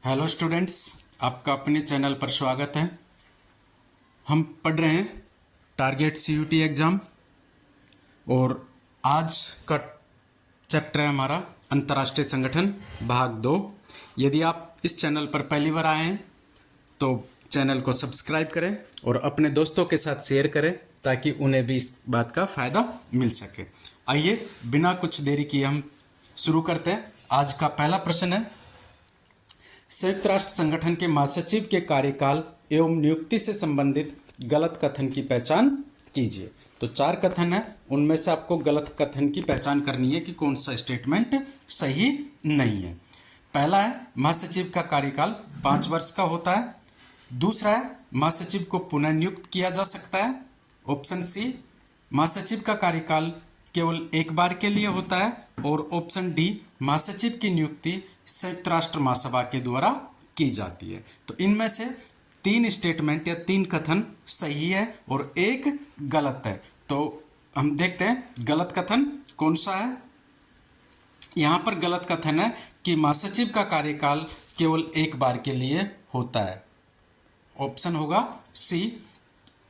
Hello students, आपका अपने channel पर स्वागत है। हम पढ़ रहे हैं टारगेट सीयूटी एग्ज़ाम और आज का चैप्टर है हमारा अंतर्राष्ट्रीय संगठन भाग 2। यदि आप इस चैनल पर पहली बार आए हैं तो चैनल को सब्सक्राइब करें और अपने दोस्तों के साथ शेयर करें ताकि उन्हें भी इस बात का फ़ायदा मिल सके। आइए बिना कुछ देरी किए हम शुरू करते हैं। आज का पहला प्रश्न है, संयुक्त राष्ट्र संगठन के महासचिव के कार्यकाल एवं नियुक्ति से संबंधित गलत कथन की पहचान कीजिए। तो 4 कथन है, उनमें से आपको गलत कथन की पहचान करनी है कि कौन सा स्टेटमेंट सही नहीं है। पहला है, महासचिव का कार्यकाल 5 वर्ष का होता है। दूसरा है, महासचिव को पुनः नियुक्त किया जा सकता है। ऑप्शन सी, महासचिव का कार्यकाल केवल एक बार के लिए होता है। और ऑप्शन डी, महासचिव की नियुक्ति संयुक्त राष्ट्र महासभा के द्वारा की जाती है। तो इनमें से 3 स्टेटमेंट या 3 कथन सही है और एक गलत है। तो हम देखते हैं गलत कथन कौन सा है। यहाँ पर गलत कथन है कि महासचिव का कार्यकाल केवल एक बार के लिए होता है। ऑप्शन होगा सी,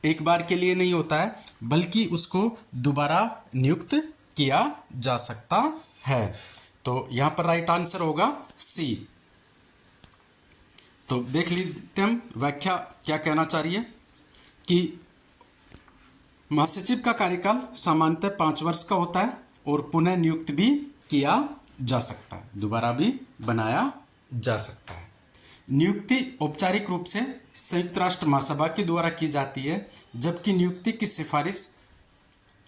एक बार के लिए नहीं होता है बल्कि उसको दोबारा नियुक्त किया जा सकता है। तो यहाँ पर राइट आंसर होगा सी। तो देख लेते हम व्याख्या क्या कहना चाह रही है कि महासचिव का कार्यकाल सामान्यतः 5 वर्ष का होता है और पुनः नियुक्त भी किया जा सकता है, दोबारा भी बनाया जा सकता है। नियुक्ति औपचारिक रूप से संयुक्त राष्ट्र महासभा के द्वारा की जाती है, जबकि नियुक्ति की सिफारिश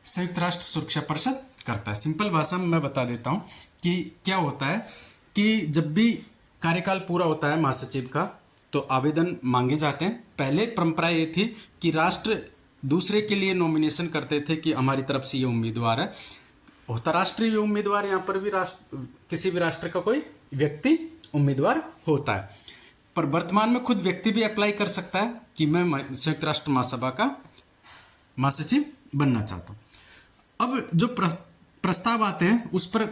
संयुक्त राष्ट्र सुरक्षा परिषद करता है। सिंपल भाषा में मैं बता देता हूं कि क्या होता है कि जब भी कार्यकाल पूरा होता है महासचिव का तो आवेदन मांगे जाते हैं। पहले परंपरा ये थी कि राष्ट्र दूसरे के लिए नॉमिनेशन करते थे कि हमारी तरफ से ये उम्मीदवार है, होता राष्ट्रीय उम्मीदवार, यहाँ पर भी किसी भी राष्ट्र का कोई व्यक्ति उम्मीदवार होता है। पर वर्तमान में खुद व्यक्ति भी अप्लाई कर सकता है कि मैं संयुक्त राष्ट्र महासभा का महासचिव बनना चाहता हूँ। अब जो प्रस्ताव आते हैं उस पर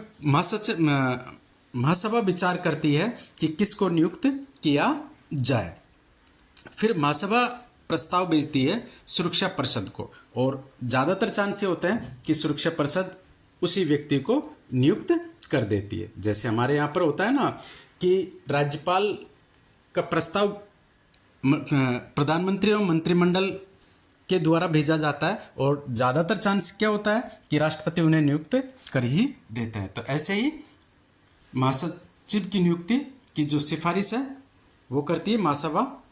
महासभा विचार करती है कि किसको नियुक्त किया जाए। फिर महासभा प्रस्ताव भेजती है सुरक्षा परिषद को और ज़्यादातर चांस ये होते हैं कि सुरक्षा परिषद उसी व्यक्ति को नियुक्त कर देती है। जैसे हमारे यहाँ पर होता है ना कि राज्यपाल का प्रस्ताव प्रधानमंत्री और मंत्रिमंडल के द्वारा भेजा जाता है और ज़्यादातर चांस क्या होता है कि राष्ट्रपति उन्हें नियुक्त कर ही देते हैं। तो ऐसे ही महासचिव की नियुक्ति की जो सिफारिश है वो करती है महासभा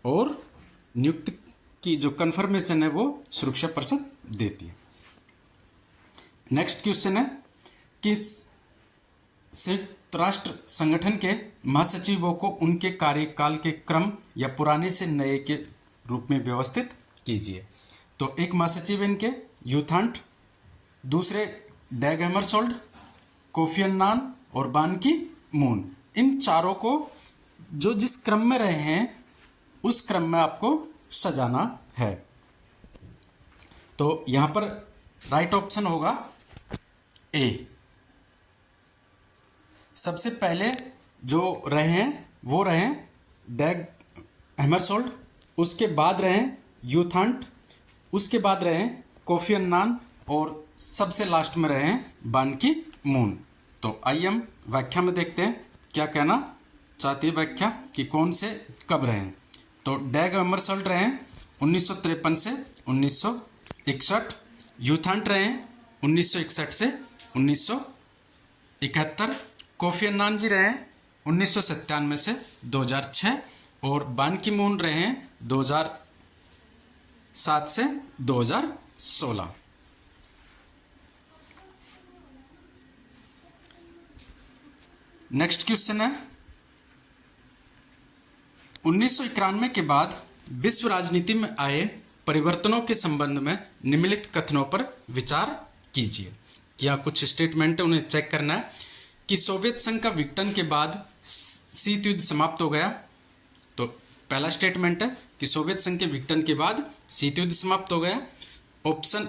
और नियुक्ति की जो कन्फर्मेशन है वो सुरक्षा परिषद देती है। नेक्स्ट क्वेश्चन है कि संयुक्त राष्ट्र संगठन के महासचिवों को उनके कार्यकाल के क्रम या पुराने से नए के रूप में व्यवस्थित कीजिए। तो एक महासचिव इनके यूथांट, दूसरे डैग हैमरशोल्ड, कोफी अन्नान और बान की मून। इन चारों को जो जिस क्रम में रहे हैं उस क्रम में आपको सजाना है। तो यहां पर राइट ऑप्शन होगा ए। सबसे पहले जो रहे हैं वो रहे डैग हैमरशोल्ड, उसके बाद रहे यूथांट, उसके बाद रहे कोफी अन्नान और सबसे लास्ट में रहे बान की मून। तो आइए हम व्याख्या में देखते हैं क्या कहना चाहती है व्याख्या कि कौन से कब रहे। तो डैग हैमरशोल्ड रहे 1953 से 1961, यूथांट रहे 1961 से 1971, कोफी अन्नान जी रहे 1997 से 2006 और बान की मून रहे 2007 से 2016। नेक्स्ट क्वेश्चन है, 1991 के बाद विश्व राजनीति में आए परिवर्तनों के संबंध में निम्नलिखित कथनों पर विचार कीजिए। क्या कुछ स्टेटमेंट है उन्हें चेक करना है कि सोवियत संघ का विघटन के बाद शीत युद्ध समाप्त हो गया। तो पहला स्टेटमेंट है कि सोवियत संघ के विघटन के बाद शीत युद्ध समाप्त हो गया। ऑप्शन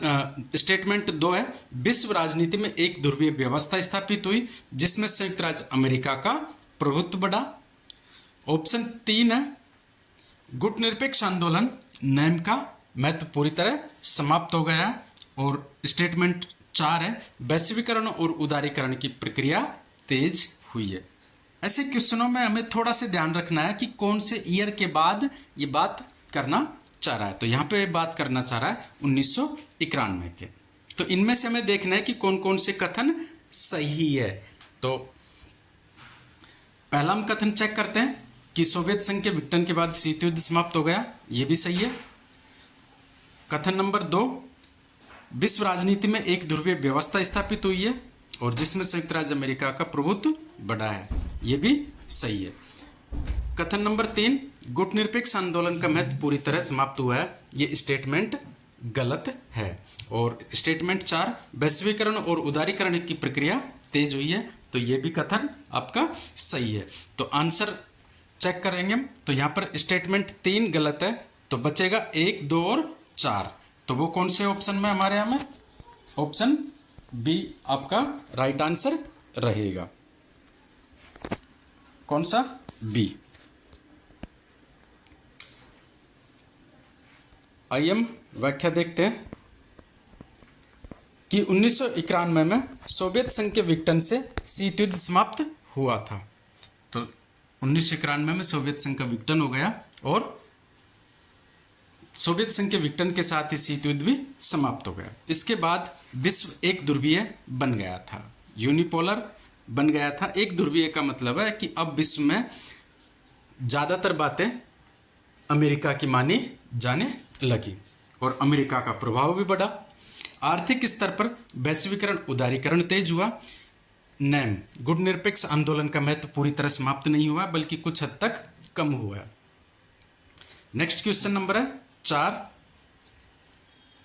स्टेटमेंट 2 है, विश्व राजनीति में एक ध्रुवीय व्यवस्था स्थापित हुई जिसमें संयुक्त राज्य अमेरिका का प्रभुत्व बढ़ा। ऑप्शन 3 है गुटनिरपेक्ष आंदोलन नेम का महत्व पूरी तरह समाप्त हो गया। और स्टेटमेंट 4 है वैश्वीकरण और उदारीकरण की प्रक्रिया तेज हुई है। ऐसे क्वेश्चनों में हमें थोड़ा सा ध्यान रखना है कि कौन से ईयर के बाद ये बात करना चाह रहा है। तो यहाँ पे बात करना चाह रहा है 1991 के। तो इनमें से हमें देखना है कि कौन कौन से कथन सही है। तो पहला हम कथन चेक करते हैं कि सोवियत संघ के विघटन के बाद शीत युद्ध समाप्त हो गया, ये भी सही है। कथन नंबर 2 विश्व राजनीति में एक ध्रुवीय व्यवस्था स्थापित हुई है और जिसमें संयुक्त राज्य अमेरिका का प्रभुत्व बढ़ा है, ये भी सही है। कथन नंबर 3 गुटनिरपेक्ष आंदोलन का महत्व पूरी तरह समाप्त हुआ है, ये स्टेटमेंट गलत है। और स्टेटमेंट 4 वैश्वीकरण और उदारीकरण की प्रक्रिया तेज हुई है, तो ये भी कथन आपका सही है। तो आंसर चेक करेंगे हम, तो यहां पर स्टेटमेंट 3 गलत है, तो बचेगा 1, 2 और 4। तो वो कौन से ऑप्शन में हमारे यहां में? ऑप्शन बी आपका राइट आंसर रहेगा। कौन सा? बी। आइए हम व्याख्या देखते हैं कि 1991 में सोवियत संघ के विघटन से शीत युद्ध समाप्त हुआ था। तो 1991 में सोवियत संघ का विघटन हो गया और सोवियत संघ के विघटन के साथ ही शीत युद्ध भी समाप्त हो गया। इसके बाद विश्व एक ध्रुवीय बन गया था, यूनिपोलर बन गया था। एक ध्रुवीय का मतलब है कि अब विश्व में ज्यादातर बातें अमेरिका की मानी जाने लगी और अमेरिका का प्रभाव भी बढ़ा। आर्थिक स्तर पर वैश्वीकरण उदारीकरण तेज हुआ। नेम गुटनिरपेक्ष आंदोलन का महत्व पूरी तरह समाप्त नहीं हुआ बल्कि कुछ हद तक कम हुआ। नेक्स्ट क्वेश्चन नंबर है 4।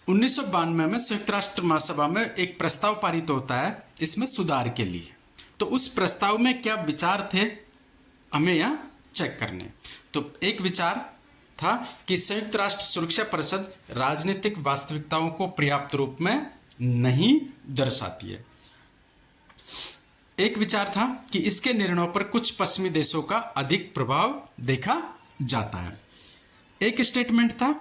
1992 में संयुक्त राष्ट्र महासभा में एक प्रस्ताव पारित होता है इसमें सुधार के लिए। तो उस प्रस्ताव में क्या विचार थे हमें यहां चेक करने। तो एक विचार था कि संयुक्त राष्ट्र सुरक्षा परिषद राजनीतिक वास्तविकताओं को पर्याप्त रूप में नहीं दर्शाती है। एक विचार था कि इसके निर्णयों पर कुछ पश्चिमी देशों का अधिक प्रभाव देखा जाता है। एक स्टेटमेंट था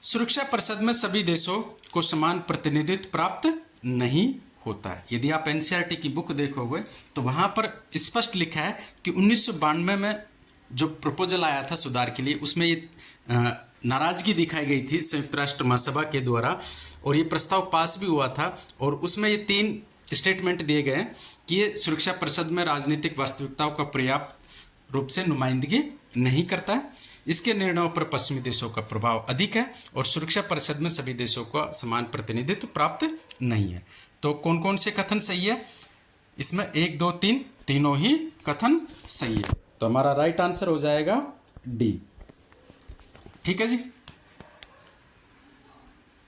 सुरक्षा परिषद में सभी देशों को समान प्रतिनिधित्व प्राप्त नहीं होता है। यदि आप एनसीईआरटी की बुक देखोगे तो वहां पर स्पष्ट लिखा है कि 1992 में जो प्रपोजल आया था सुधार के लिए उसमें ये नाराजगी दिखाई गई थी संयुक्त राष्ट्र महासभा के द्वारा और ये प्रस्ताव पास भी हुआ था। और उसमें ये 3 स्टेटमेंट दिए गए कि ये सुरक्षा परिषद में राजनीतिक वास्तविकताओं का पर्याप्त रूप से नुमाइंदगी नहीं करता है, इसके निर्णयों पर पश्चिमी देशों का प्रभाव अधिक है और सुरक्षा परिषद में सभी देशों का समान प्रतिनिधित्व प्राप्त नहीं है। तो कौन कौन से कथन सही है इसमें? 1, 2, 3 तीनों ही कथन सही है। तो हमारा राइट आंसर हो जाएगा डी। ठीक है जी।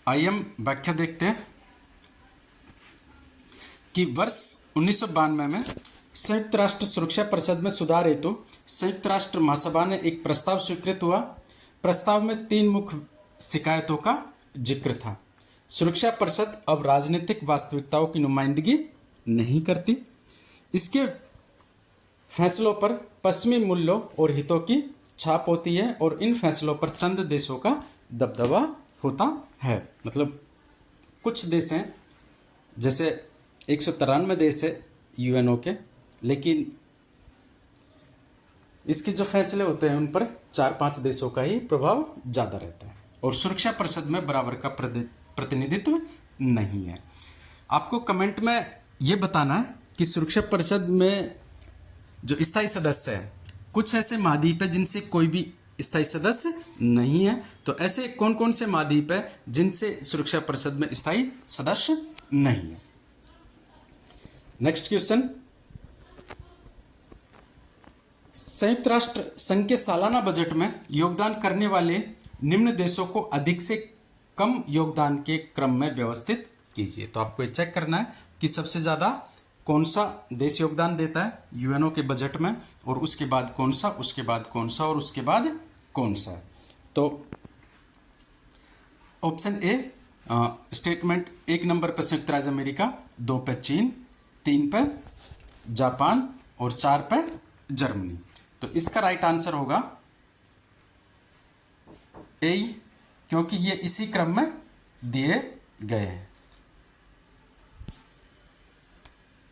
आइए हम व्याख्या देखते हैं कि वर्ष 1992 में संयुक्त राष्ट्र सुरक्षा परिषद में सुधार हेतु संयुक्त राष्ट्र महासभा ने एक प्रस्ताव स्वीकृत हुआ। प्रस्ताव में 3 मुख्य शिकायतों का जिक्र था। सुरक्षा परिषद अब राजनीतिक वास्तविकताओं की नुमाइंदगी नहीं करती, इसके फैसलों पर पश्चिमी मूल्यों और हितों की छाप होती है और इन फैसलों पर चंद देशों का दबदबा होता है। मतलब कुछ देश हैं, जैसे 193 देश है यूएनओ के, लेकिन इसके जो फैसले होते हैं उन पर 4-5 देशों का ही प्रभाव ज़्यादा रहता है और सुरक्षा परिषद में बराबर का प्रतिनिधित्व नहीं है। आपको कमेंट में ये बताना है कि सुरक्षा परिषद में जो स्थायी सदस्य है, कुछ ऐसे महाद्वीप है जिनसे कोई भी स्थायी सदस्य नहीं है। तो ऐसे कौन कौन से महाद्वीप है जिनसे सुरक्षा परिषद में स्थायी सदस्य नहीं है? Next question. संयुक्त राष्ट्र संघ के सालाना बजट में योगदान करने वाले निम्न देशों को अधिक से कम योगदान के क्रम में व्यवस्थित कीजिए। तो आपको ये चेक करना है कि सबसे ज़्यादा कौन सा देश योगदान देता है यूएनओ के बजट में, और उसके बाद कौन सा, उसके बाद कौन सा और उसके बाद कौन सा है। तो ऑप्शन ए स्टेटमेंट 1 नंबर पर संयुक्त राज्य अमेरिका, 2 पे चीन, 3 पे जापान और 4 पे जर्मनी। तो तो इसका राइट आंसर होगा ए, क्योंकि ये इसी क्रम में दिए गए हैं।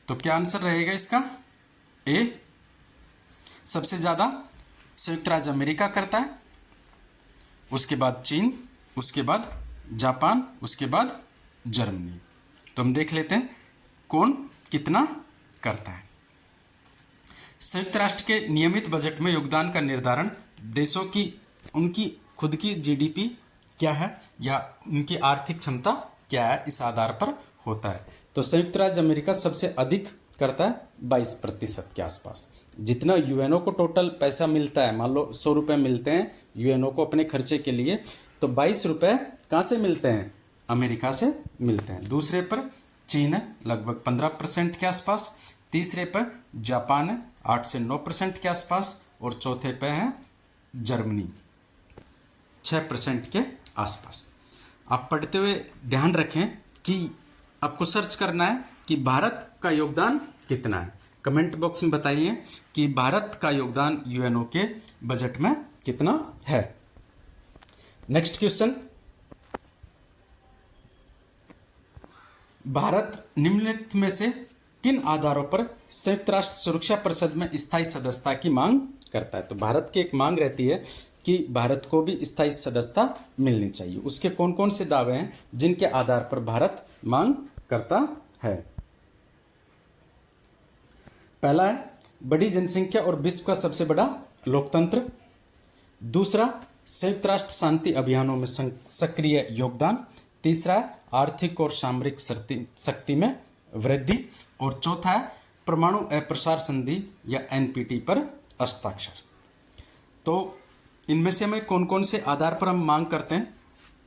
तो क्या आंसर रहेगा इसका? ए। सबसे ज्यादा संयुक्त राज्य अमेरिका करता है, उसके बाद चीन, उसके बाद जापान, उसके बाद जर्मनी। तो हम देख लेते हैं कौन कितना करता है। संयुक्त राष्ट्र के नियमित बजट में योगदान का निर्धारण देशों की उनकी खुद की जीडीपी क्या है या उनकी आर्थिक क्षमता क्या है, इस आधार पर होता है। तो संयुक्त राज्य अमेरिका सबसे अधिक करता है 22% के आसपास। जितना यूएनओ को टोटल पैसा मिलता है, मान लो 100 रुपये मिलते हैं यूएनओ को अपने खर्चे के लिए, तो 22 रुपये कहाँ से मिलते हैं? अमेरिका से मिलते हैं। दूसरे पर चीन है लगभग 15% के आसपास, तीसरे पर जापान है 8 से 9% के आसपास, और चौथे पे है जर्मनी 6% के आसपास। आप पढ़ते हुए ध्यान रखें कि आपको सर्च करना है कि भारत का योगदान कितना है। कमेंट बॉक्स में बताइए कि भारत का योगदान यूएनओ के बजट में कितना है। नेक्स्ट क्वेश्चन, भारत निम्नलिखित में से किन आधारों पर संयुक्त राष्ट्र सुरक्षा परिषद में स्थायी सदस्यता की मांग करता है? तो भारत की एक मांग रहती है कि भारत को भी स्थायी सदस्यता मिलनी चाहिए। उसके कौन कौन से दावे हैं जिनके आधार पर भारत मांग करता है? पहला है बड़ी जनसंख्या और विश्व का सबसे बड़ा लोकतंत्र। दूसरा, संयुक्त राष्ट्र शांति अभियानों में सक्रिय योगदान। तीसरा है आर्थिक और सामरिक शक्ति में वृद्धि। और चौथा है परमाणु अप्रसार संधि या एनपीटी पर हस्ताक्षर। तो इनमें से हमें कौन कौन से आधार पर हम मांग करते हैं,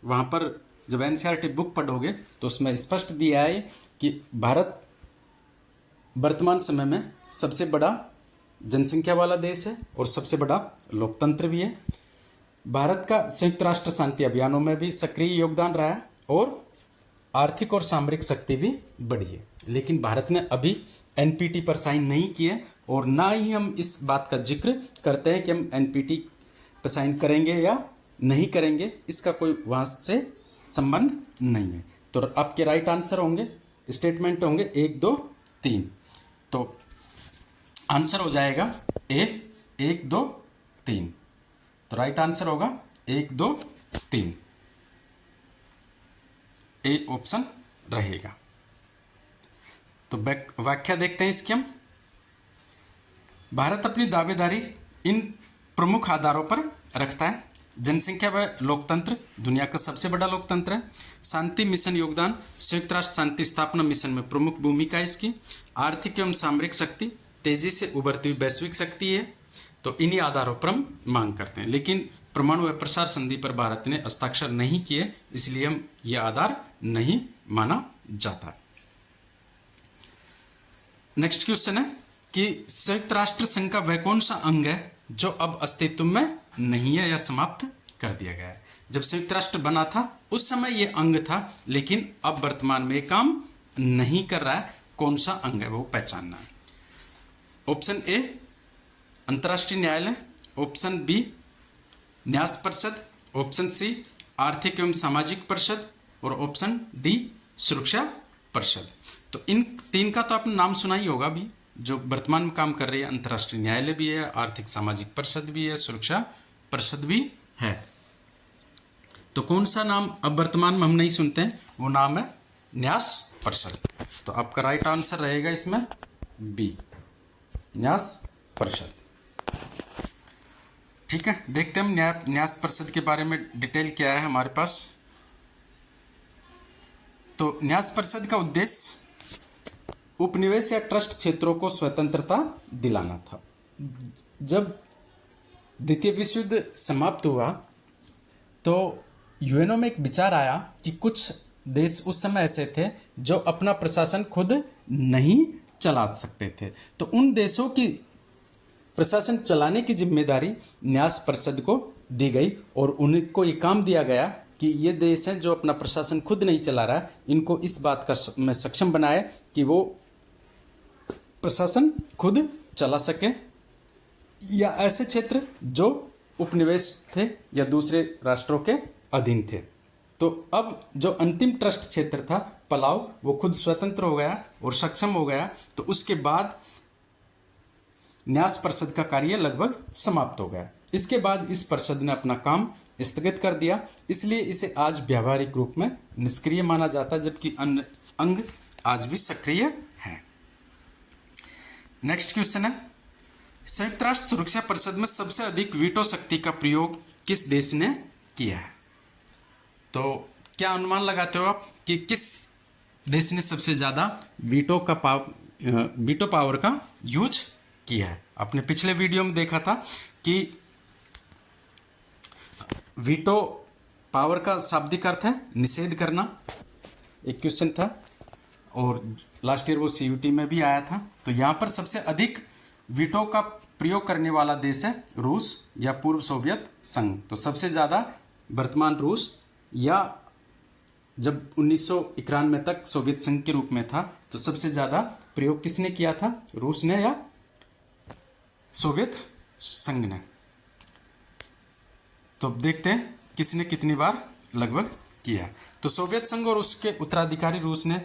वहाँ पर जब एनसीईआरटी बुक पढ़ोगे तो उसमें स्पष्ट दिया है कि भारत वर्तमान समय में सबसे बड़ा जनसंख्या वाला देश है और सबसे बड़ा लोकतंत्र भी है। भारत का संयुक्त राष्ट्र शांति अभियानों में भी सक्रिय योगदान रहा है और आर्थिक और सामरिक शक्ति भी बढ़ी है। लेकिन भारत ने अभी एनपीटी पर साइन नहीं किए और ना ही हम इस बात का जिक्र करते हैं कि हम एनपीटी पर साइन करेंगे या नहीं करेंगे, इसका कोई वहाँ से संबंध नहीं है। तो आपके राइट आंसर होंगे, स्टेटमेंट होंगे 1, 2, 3। तो आंसर हो जाएगा ए 1, 2, 3। तो राइट आंसर होगा 1, 2, 3। ए ऑप्शन रहेगा। तो व्याख्या देखते हैं इसकी हम। भारत अपनी दावेदारी इन प्रमुख आधारों पर रखता है। जनसंख्या व लोकतंत्र, दुनिया का सबसे बड़ा लोकतंत्र है। शांति मिशन योगदान, संयुक्त राष्ट्र शांति स्थापना मिशन में प्रमुख भूमिका है इसकी। आर्थिक एवं सामरिक शक्ति, तेजी से उभरती हुई वैश्विक शक्ति है। तो इन्हीं आधारों पर हम मांग करते हैं। लेकिन परमाणु अप्रसार संधि पर भारत ने हस्ताक्षर नहीं किए, इसलिए हम यह आधार नहीं माना जाता। नेक्स्ट क्वेश्चन है कि संयुक्त राष्ट्र संघ का वह कौन सा अंग है जो अब अस्तित्व में नहीं है या समाप्त कर दिया गया है? जब संयुक्त राष्ट्र बना था उस समय यह अंग था, लेकिन अब वर्तमान में काम नहीं कर रहा है। कौन सा अंग है वो पहचानना है। ऑप्शन ए अंतर्राष्ट्रीय न्यायालय, ऑप्शन बी न्यास परिषद, ऑप्शन सी आर्थिक एवं सामाजिक परिषद और ऑप्शन डी सुरक्षा परिषद। तो इन तीन का तो आपने नाम सुना ही होगा भी, जो वर्तमान में काम कर रही है। अंतर्राष्ट्रीय न्यायालय भी है, आर्थिक सामाजिक परिषद भी है, सुरक्षा परिषद भी है। तो कौन सा नाम अब वर्तमान में हम नहीं सुनते हैं, वो नाम है न्यास परिषद। तो आपका राइट आंसर रहेगा इसमें बी, न्यास परिषद। ठीक है, देखते हैं हम न्यास परिषद के बारे में डिटेल क्या है हमारे पास। तो न्यास परिषद का उद्देश्य उपनिवेश या ट्रस्ट क्षेत्रों को स्वतंत्रता दिलाना था। जब द्वितीय विश्व युद्ध समाप्त हुआ तो यूएनओ में एक विचार आया कि कुछ देश उस समय ऐसे थे जो अपना प्रशासन खुद नहीं चला सकते थे। तो उन देशों की प्रशासन चलाने की जिम्मेदारी न्यास परिषद को दी गई और उनको ये काम दिया गया कि ये देश हैं जो अपना प्रशासन खुद नहीं चला रहा है, इनको इस बात का में सक्षम बनाए कि वो प्रशासन खुद चला सके। या ऐसे क्षेत्र जो उपनिवेश थे या दूसरे राष्ट्रों के अधीन थे। तो अब जो अंतिम ट्रस्ट क्षेत्र था पलाव, वो खुद स्वतंत्र हो गया और सक्षम हो गया। तो उसके बाद न्यास परिषद का कार्य लगभग समाप्त हो गया। इसके बाद इस परिषद ने अपना काम स्थगित कर दिया, इसलिए इसे आज व्यावहारिक रूप में निष्क्रिय माना जाता है, जबकि अन्य अंग आज भी सक्रिय है। नेक्स्ट क्वेश्चन है, संयुक्त राष्ट्र सुरक्षा परिषद में सबसे अधिक वीटो शक्ति का प्रयोग किस देश ने किया है? तो क्या अनुमान लगाते हो आप कि किस देश ने सबसे ज्यादा वीटो पावर का यूज किया है? आपने पिछले वीडियो में देखा था कि वीटो पावर का शाब्दिक अर्थ है निषेध करना, एक क्वेश्चन था और लास्ट ईयर वो सीयूटी में भी आया था। तो यहाँ पर सबसे अधिक वीटो का प्रयोग करने वाला देश है रूस या पूर्व सोवियत संघ। तो सबसे ज़्यादा वर्तमान रूस, या जब 1991 तक सोवियत संघ के रूप में था तो सबसे ज़्यादा प्रयोग किसने किया था, रूस ने या सोवियत संघ ने? तो देखते हैं किसने कितनी बार लगभग किया। तो सोवियत संघ और उसके उत्तराधिकारी रूस ने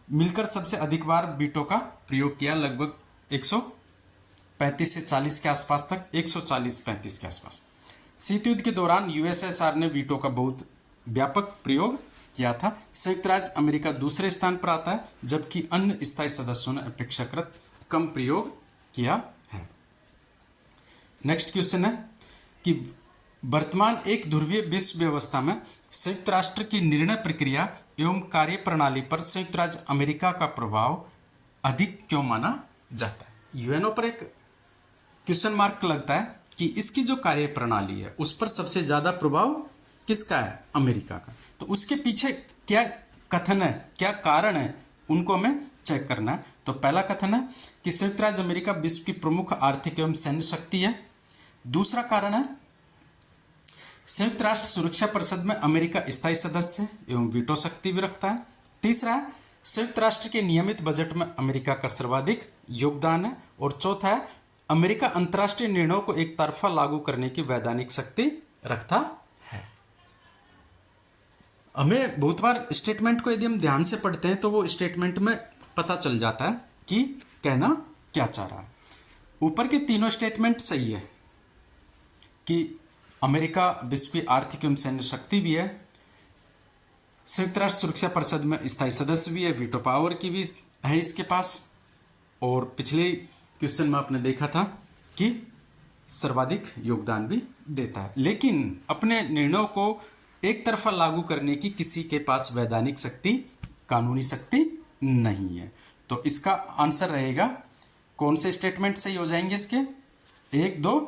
मिलकर सबसे अधिक बार वीटो का प्रयोग किया, लगभग 135 से 40 के आसपास तक, 140-35 के आसपास। शीत युद्ध के दौरान यूएसएसआर ने वीटो का बहुत व्यापक प्रयोग किया था। संयुक्त राज्य अमेरिका दूसरे स्थान पर आता है, जबकि अन्य स्थायी सदस्यों ने अपेक्षाकृत कम प्रयोग किया है। नेक्स्ट क्वेश्चन है कि वर्तमान एक ध्रुवीय विश्व व्यवस्था में संयुक्त राष्ट्र की निर्णय प्रक्रिया एवं कार्य प्रणाली पर संयुक्त राज्य अमेरिका का प्रभाव अधिक क्यों माना जाता है? यूएनओ पर एक क्वेश्चन मार्क लगता है कि इसकी जो कार्य प्रणाली है उस पर सबसे ज्यादा प्रभाव किसका है? अमेरिका का। तो उसके पीछे क्या कथन है, क्या कारण है, उनको हमें चेक करना है। तो पहला कथन है कि संयुक्त राज्य अमेरिका विश्व की प्रमुख आर्थिक एवं सैन्य शक्ति है। दूसरा कारण है संयुक्त राष्ट्र सुरक्षा परिषद में अमेरिका स्थायी सदस्य है एवं वीटो शक्ति भी रखता है। तीसरा है संयुक्त राष्ट्र के नियमित बजट में अमेरिका का सर्वाधिक योगदान है। और चौथा है अमेरिका अंतर्राष्ट्रीय निर्णयों को एक तरफा लागू करने की वैधानिक शक्ति रखता है। हमें बहुत बार स्टेटमेंट को यदि हम ध्यान से पढ़ते हैं तो वो स्टेटमेंट में पता चल जाता है कि कहना क्या चाह रहा है। ऊपर के तीनों स्टेटमेंट सही है कि अमेरिका विश्व की आर्थिक एवं सैन्य शक्ति भी है, संयुक्त राष्ट्र सुरक्षा परिषद में स्थायी सदस्य भी है, वीटो पावर की भी है इसके पास, और पिछले क्वेश्चन में आपने देखा था कि सर्वाधिक योगदान भी देता है। लेकिन अपने निर्णयों को एक तरफा लागू करने की किसी के पास वैधानिक शक्ति, कानूनी शक्ति नहीं है। तो इसका आंसर रहेगा, कौन से स्टेटमेंट सही हो जाएंगे इसके? 1, 2,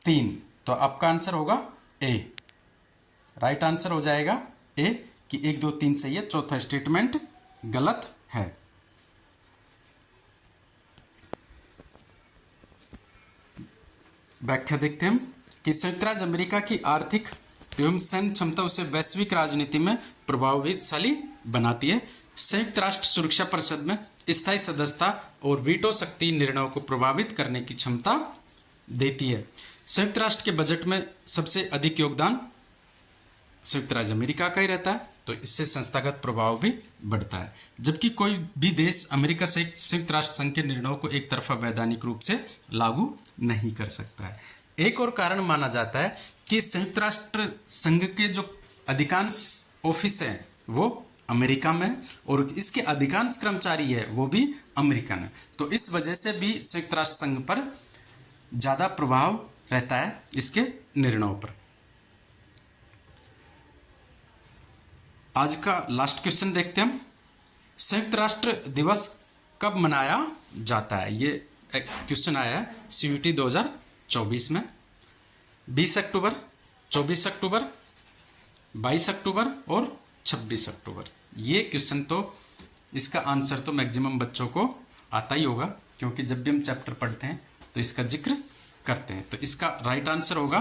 3। तो आपका आंसर होगा ए, राइट आंसर हो जाएगा ए कि 1, 2, 3 सही है, चौथा स्टेटमेंट गलत है। व्याख्या देखते हैं कि संयुक्त राज्य अमेरिका की आर्थिक एवं सैन्य क्षमता उसे वैश्विक राजनीति में प्रभावशाली बनाती है। संयुक्त राष्ट्र सुरक्षा परिषद में स्थायी सदस्यता और वीटो शक्ति निर्णयों को प्रभावित करने की क्षमता देती है। संयुक्त राष्ट्र के बजट में सबसे अधिक योगदान संयुक्त राज्य अमेरिका का ही रहता है, तो इससे संस्थागत प्रभाव भी बढ़ता है। जबकि कोई भी देश अमेरिका से संयुक्त राष्ट्र संघ के निर्णयों को एक तरफा वैधानिक रूप से लागू नहीं कर सकता है। एक और कारण माना जाता है कि संयुक्त राष्ट्र संघ के जो अधिकांश ऑफिस हैं वो अमेरिका में और इसके अधिकांश कर्मचारी है वो भी अमेरिकन है। तो इस वजह से भी संयुक्त राष्ट्र संघ पर ज़्यादा प्रभाव रहता है इसके निर्णयों पर। आज का लास्ट क्वेश्चन देखते हैं हम। संयुक्त राष्ट्र दिवस कब मनाया जाता है? ये एक क्वेश्चन आया है सीयूटी 2024 में। 20 अक्टूबर, 24 अक्टूबर, 22 अक्टूबर और 26 अक्टूबर। ये क्वेश्चन तो इसका आंसर तो मैक्सिमम बच्चों को आता ही होगा, क्योंकि जब भी हम चैप्टर पढ़ते हैं तो इसका जिक्र करते हैं। तो इसका राइट आंसर होगा,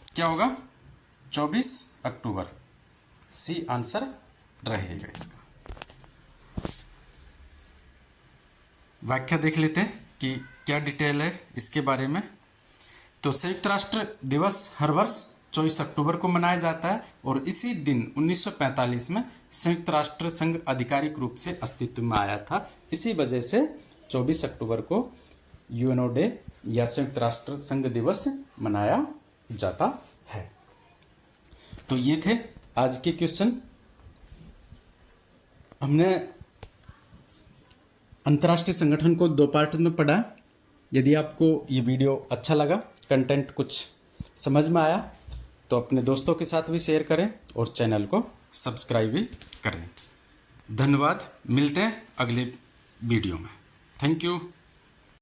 क्या होगा? 24 अक्टूबर। सी आंसर रहेगा इसका। व्याख्या देख लेते हैं कि क्या डिटेल है इसके बारे में। तो संयुक्त राष्ट्र दिवस हर वर्ष 24 अक्टूबर को मनाया जाता है और इसी दिन 1945 में संयुक्त राष्ट्र संघ आधिकारिक रूप से अस्तित्व में आया था। इसी वजह से 24 अक्टूबर को यूएनओ डे या संयुक्त राष्ट्र संघ दिवस मनाया जाता है। तो ये थे आज के क्वेश्चन। हमने अंतर्राष्ट्रीय संगठन को 2 पार्ट में पढ़ा। यदि आपको ये वीडियो अच्छा लगा, कंटेंट कुछ समझ में आया, तो अपने दोस्तों के साथ भी शेयर करें और चैनल को सब्सक्राइब भी करें। धन्यवाद। मिलते हैं अगले वीडियो में। Thank you.